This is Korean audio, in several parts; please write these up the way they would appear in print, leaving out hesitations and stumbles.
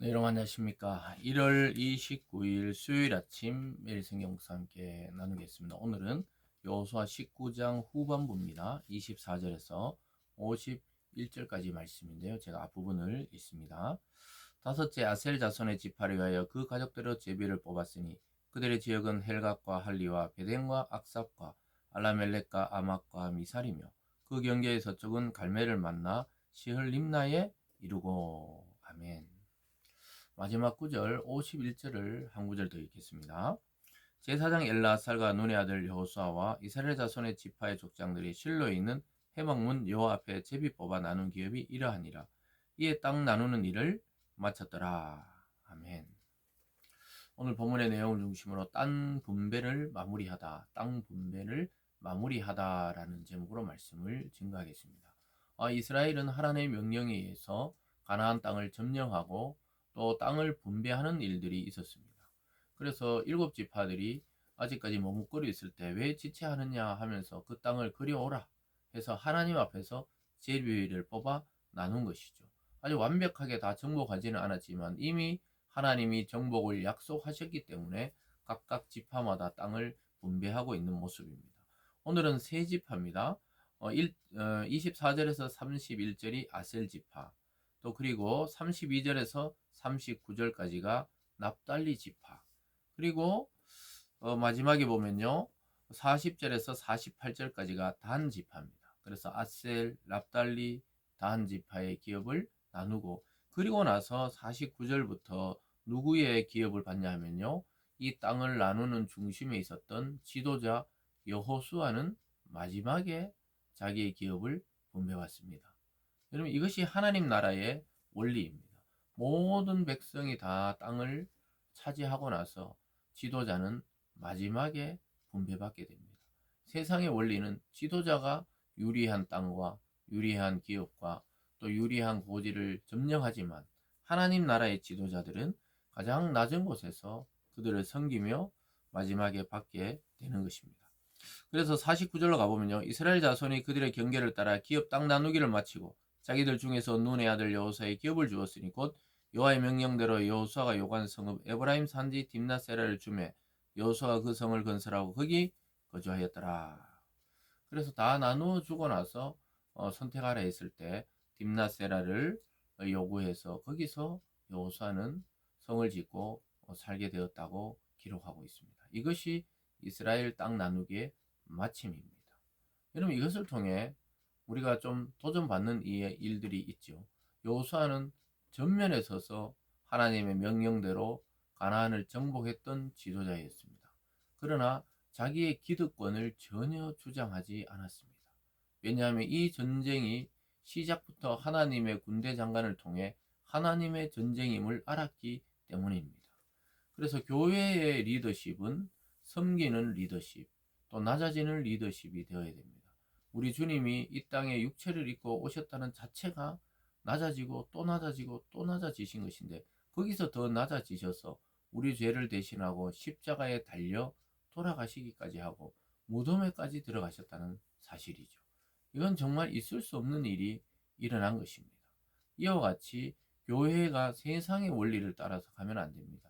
네, 여러분 안녕하십니까. 1월 29일 수요일 아침 매일 성경 묵상 함께 나누겠습니다. 오늘은 여호수아 19장 후반부입니다. 24절에서 51절까지 말씀인데요. 제가 앞부분을 읽습니다. 다섯째 아셀 자손의 지파를 위하여 그 가족대로 제비를 뽑았으니 그들의 지역은 헬갓과 할리와 베덴과 악삽과 알라멜렉과 아막과 미살이며 그 경계의 서쪽은 갈멜을 만나 시흘림나에 이르고. 아멘. 마지막 구절 51절을 한 구절 더 읽겠습니다. 제사장 엘라살과 눈의 아들 여호수아와 이스라엘 자손의 지파의 족장들이 실로에 있는 회막문 여호와 앞에 제비 뽑아 나눈 기업이 이러하니라. 이에 땅 나누는 일을 마쳤더라. 아멘. 오늘 본문의 내용을 중심으로 땅 분배를 마무리하다라는 제목으로 말씀을 증거하겠습니다. 이스라엘은 하나님의 명령에 의해서 가나안 땅을 점령하고 또 땅을 분배하는 일들이 있었습니다. 그래서 일곱 지파들이 아직까지 머뭇거려 있을 때 왜 지체하느냐 하면서 그 땅을 그려오라 해서 하나님 앞에서 제비를 뽑아 나눈 것이죠. 아주 완벽하게 다 정복하지는 않았지만 이미 하나님이 정복을 약속하셨기 때문에 각각 지파마다 땅을 분배하고 있는 모습입니다. 오늘은 세 지파입니다. 24절에서 31절이 아셀 지파, 또 그리고 32절에서 39절까지가 납달리 지파, 그리고 마지막에 보면요 40절에서 48절까지가 단 지파입니다. 그래서 아셀, 납달리, 단 지파의 기업을 나누고, 그리고 나서 49절부터 누구의 기업을 받냐 하면요 이 땅을 나누는 중심에 있었던 지도자 여호수아는 마지막에 자기의 기업을 분배받습니다. 여러분, 이것이 하나님 나라의 원리입니다. 모든 백성이 다 땅을 차지하고 나서 지도자는 마지막에 분배받게 됩니다. 세상의 원리는 지도자가 유리한 땅과 유리한 기업과 또 유리한 고지를 점령하지만 하나님 나라의 지도자들은 가장 낮은 곳에서 그들을 섬기며 마지막에 받게 되는 것입니다. 그래서 49절로 가보면요 이스라엘 자손이 그들의 경계를 따라 기업 땅 나누기를 마치고 자기들 중에서 눈의 아들 여호수아의 기업을 주었으니 곧 여호와의 명령대로 여호수아가 요구한 성읍 에브라임 산지 딥나세라를 주매 여호수아가 그 성을 건설하고 거기 거주하였더라. 그래서 다 나누어 주고 나서 선택하라 했을 때 딥나세라를 요구해서 거기서 여호수아는 성을 짓고 살게 되었다고 기록하고 있습니다. 이것이 이스라엘 땅 나누기의 마침입니다. 여러분, 이것을 통해 우리가 좀 도전받는 일들이 있죠. 여호수아는 전면에 서서 하나님의 명령대로 가나안을 정복했던 지도자였습니다. 그러나 자기의 기득권을 전혀 주장하지 않았습니다. 왜냐하면 이 전쟁이 시작부터 하나님의 군대 장관을 통해 하나님의 전쟁임을 알았기 때문입니다. 그래서 교회의 리더십은 섬기는 리더십, 또 낮아지는 리더십이 되어야 됩니다. 우리 주님이 이 땅에 육체를 입고 오셨다는 자체가 낮아지고 또 낮아지고 또 낮아지신 것인데, 거기서 더 낮아지셔서 우리 죄를 대신하고 십자가에 달려 돌아가시기까지 하고 무덤에까지 들어가셨다는 사실이죠. 이건 정말 있을 수 없는 일이 일어난 것입니다. 이와 같이 교회가 세상의 원리를 따라서 가면 안 됩니다.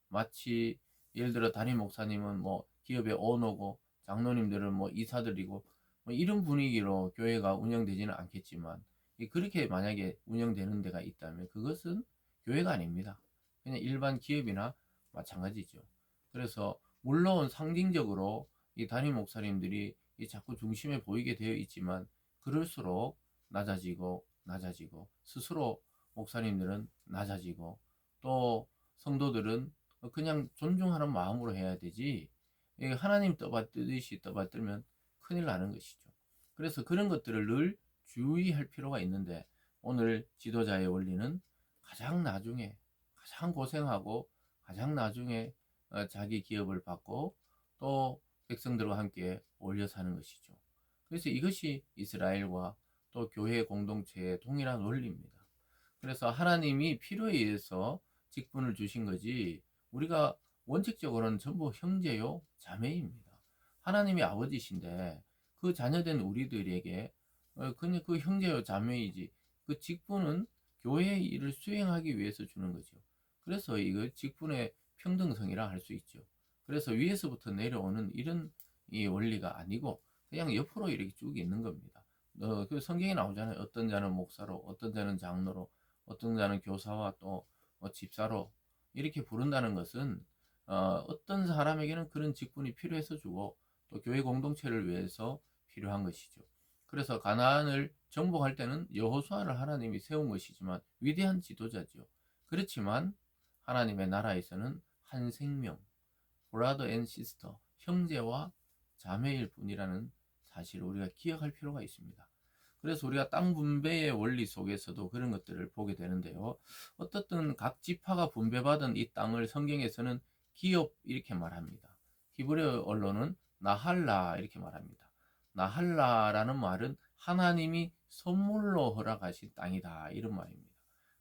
마치 예를 들어 담임 목사님은 뭐 기업의 오너고 장로님들은 뭐 이사들이고 뭐 이런 분위기로 교회가 운영되지는 않겠지만, 그렇게 만약에 운영되는 데가 있다면 그것은 교회가 아닙니다. 그냥 일반 기업이나 마찬가지죠. 그래서 물론 상징적으로 이 담임 목사님들이 자꾸 중심에 보이게 되어 있지만 그럴수록 낮아지고 스스로 목사님들은 낮아지고 또 성도들은 그냥 존중하는 마음으로 해야 되지, 하나님 떠받들듯이 떠받들면 큰일 나는 것이죠. 그래서 그런 것들을 늘 주의할 필요가 있는데, 오늘 지도자의 원리는 가장 나중에 가장 고생하고 가장 나중에 자기 기업을 받고 또 백성들과 함께 어울려 사는 것이죠. 그래서 이것이 이스라엘과 또 교회 공동체의 동일한 원리입니다. 그래서 하나님이 필요에 의해서 직분을 주신 거지, 우리가 원칙적으로는 전부 형제요 자매입니다. 하나님이 아버지신데 그 자녀된 우리들에게 그냥 그 형제요 자매이지, 그 직분은 교회의 일을 수행하기 위해서 주는 거죠. 그래서 이거 직분의 평등성이라 할 수 있죠. 그래서 위에서부터 내려오는 이런 이 원리가 아니고 그냥 옆으로 이렇게 쭉 있는 겁니다. 그 성경에 나오잖아요. 어떤 자는 목사로, 어떤 자는 장로로, 어떤 자는 교사와 또 집사로 이렇게 부른다는 것은 어떤 사람에게는 그런 직분이 필요해서 주고 또 교회 공동체를 위해서 필요한 것이죠. 그래서 가나안을 정복할 때는 여호수아를 하나님이 세운 것이지만 위대한 지도자죠. 그렇지만 하나님의 나라에서는 한 생명, brother and sister, 형제와 자매일 뿐이라는 사실을 우리가 기억할 필요가 있습니다. 그래서 우리가 땅 분배의 원리 속에서도 그런 것들을 보게 되는데요. 어떻든 각 지파가 분배받은 이 땅을 성경에서는 기업 이렇게 말합니다. 히브리어 언론은 나할라 이렇게 말합니다. 나할라라는 말은 하나님이 선물로 허락하신 땅이다 이런 말입니다.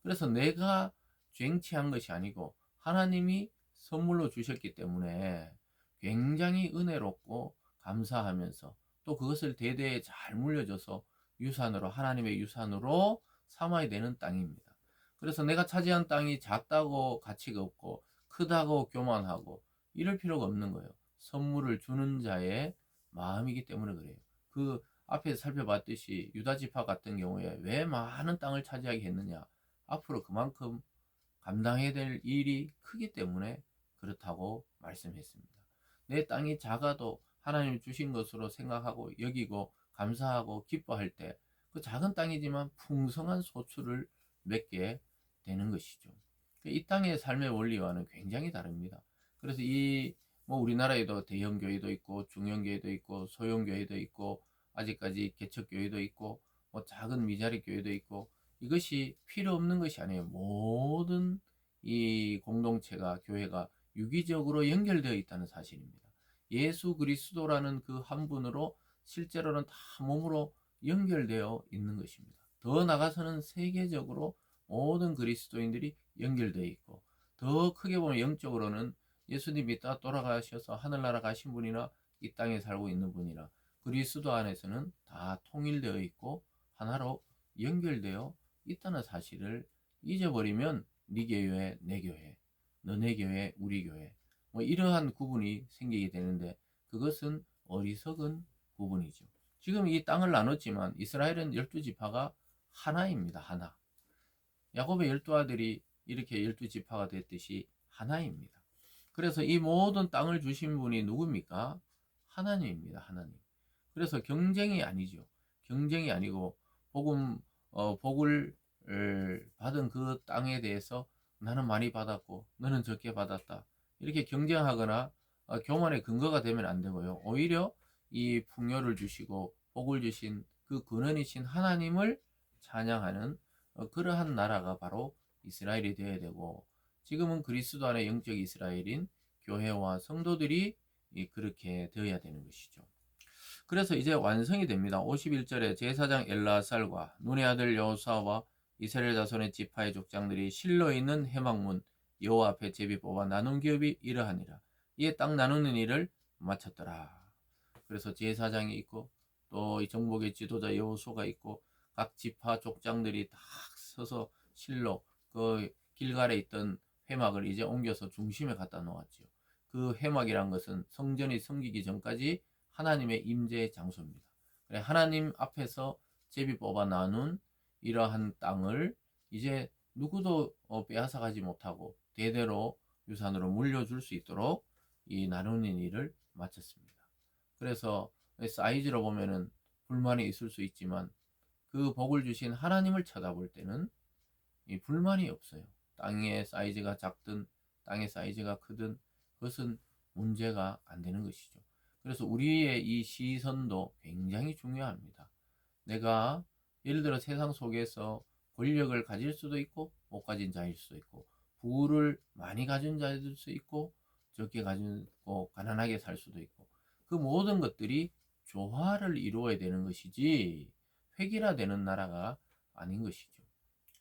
그래서 내가 쟁취한 것이 아니고 하나님이 선물로 주셨기 때문에 굉장히 은혜롭고 감사하면서 또 그것을 대대에 잘 물려줘서 유산으로 하나님의 유산으로 삼아야 되는 땅입니다. 그래서 내가 차지한 땅이 작다고 가치가 없고 크다고 교만하고 이럴 필요가 없는 거예요. 선물을 주는 자의 마음이기 때문에 그래요. 그 앞에서 살펴봤듯이 유다 지파 같은 경우에 왜 많은 땅을 차지하게 했느냐? 앞으로 그만큼 감당해야 될 일이 크기 때문에 그렇다고 말씀했습니다. 내 땅이 작아도 하나님이 주신 것으로 생각하고 여기고 감사하고 기뻐할 때 그 작은 땅이지만 풍성한 소출을 맺게 되는 것이죠. 이 땅의 삶의 원리와는 굉장히 다릅니다. 그래서 뭐 우리나라에도 대형 교회도 있고 중형 교회도 있고 소형 교회도 있고 아직까지 개척 교회도 있고 뭐 작은 미자리 교회도 있고 이것이 필요 없는 것이 아니에요. 모든 이 공동체가 교회가 유기적으로 연결되어 있다는 사실입니다. 예수 그리스도라는 그 한 분으로 실제로는 다 몸으로 연결되어 있는 것입니다. 더 나가서는 세계적으로 모든 그리스도인들이 연결되어 있고 더 크게 보면 영적으로는 예수님이 다 돌아가셔서 하늘나라 가신 분이나 이 땅에 살고 있는 분이나 그리스도 안에서는 다 통일되어 있고 하나로 연결되어 있다는 사실을 잊어버리면 네 교회, 내 교회, 너네 교회, 우리 교회 뭐 이러한 구분이 생기게 되는데 그것은 어리석은 구분이죠. 지금 이 땅을 나눴지만 이스라엘은 12지파가 하나입니다. 하나. 야곱의 12아들이 이렇게 12지파가 됐듯이 하나입니다. 그래서 이 모든 땅을 주신 분이 누굽니까? 하나님입니다. 하나님. 그래서 경쟁이 아니죠. 경쟁이 아니고 복을 받은 그 땅에 대해서 나는 많이 받았고 너는 적게 받았다. 이렇게 경쟁하거나 교만의 근거가 되면 안 되고요. 오히려 이 풍요를 주시고 복을 주신 그 근원이신 하나님을 찬양하는 그러한 나라가 바로 이스라엘이 되어야 되고 지금은 그리스도 안에 영적 이스라엘인 교회와 성도들이 그렇게 되어야 되는 것이죠. 그래서 이제 완성이 됩니다. 51절에 제사장 엘라살과 눈의 아들 여호수아와 이스라엘 자손의 지파의 족장들이 실로에 있는 회막문 여호와 앞에 제비 뽑아 나눈 기업이 이러하니라. 이에 땅 나누는 일을 마쳤더라. 그래서 제사장이 있고 또 이 정복의 지도자 여호수아가 있고 각 지파 족장들이 딱 서서 실로 그 길갈에 있던 회막을 이제 옮겨서 중심에 갖다 놓았죠. 그 회막이란 것은 성전이 성기기 전까지 하나님의 임재의 장소입니다. 하나님 앞에서 제비 뽑아 나눈 이러한 땅을 이제 누구도 빼앗아가지 못하고 대대로 유산으로 물려줄 수 있도록 이 나누는 일을 마쳤습니다. 그래서 사이즈로 보면은 불만이 있을 수 있지만 그 복을 주신 하나님을 쳐다볼 때는 이 불만이 없어요. 땅의 사이즈가 작든 땅의 사이즈가 크든 그것은 문제가 안 되는 것이죠. 그래서 우리의 이 시선도 굉장히 중요합니다. 내가 예를 들어 세상 속에서 권력을 가질 수도 있고 못 가진 자일 수도 있고 부를 많이 가진 자일 수도 있고 적게 가지고 가난하게 살 수도 있고 그 모든 것들이 조화를 이루어야 되는 것이지 획일화되는 나라가 아닌 것이죠.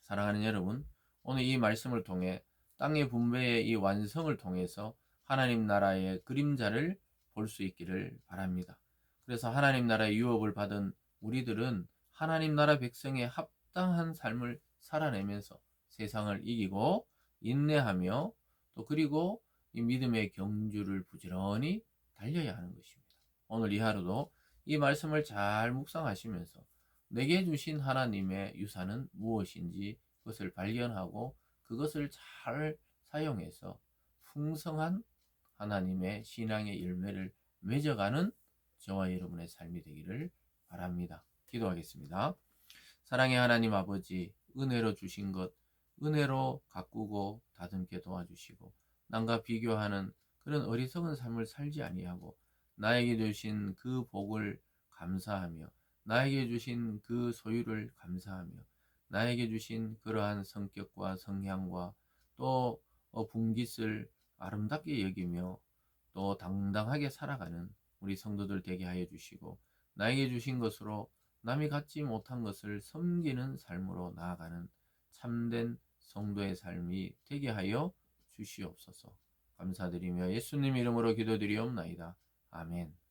사랑하는 여러분, 오늘 이 말씀을 통해 땅의 분배의 이 완성을 통해서 하나님 나라의 그림자를 볼 수 있기를 바랍니다. 그래서 하나님 나라의 유업을 받은 우리들은 하나님 나라 백성의 합당한 삶을 살아내면서 세상을 이기고 인내하며 또 그리고 이 믿음의 경주를 부지런히 달려야 하는 것입니다. 오늘 이 하루도 이 말씀을 잘 묵상하시면서 내게 주신 하나님의 유산은 무엇인지 그것을 발견하고 그것을 잘 사용해서 풍성한 하나님의 신앙의 열매를 맺어가는 저와 여러분의 삶이 되기를 바랍니다. 기도하겠습니다. 사랑의 하나님 아버지, 은혜로 주신 것, 은혜로 가꾸고 다듬게 도와주시고 남과 비교하는 그런 어리석은 삶을 살지 아니하고 나에게 주신 그 복을 감사하며 나에게 주신 그 소유를 감사하며 나에게 주신 그러한 성격과 성향과 또 분깃을 아름답게 여기며 또 당당하게 살아가는 우리 성도들 되게 하여 주시고 나에게 주신 것으로 남이 갖지 못한 것을 섬기는 삶으로 나아가는 참된 성도의 삶이 되게 하여 주시옵소서. 감사드리며 예수님 이름으로 기도드리옵나이다. 아멘.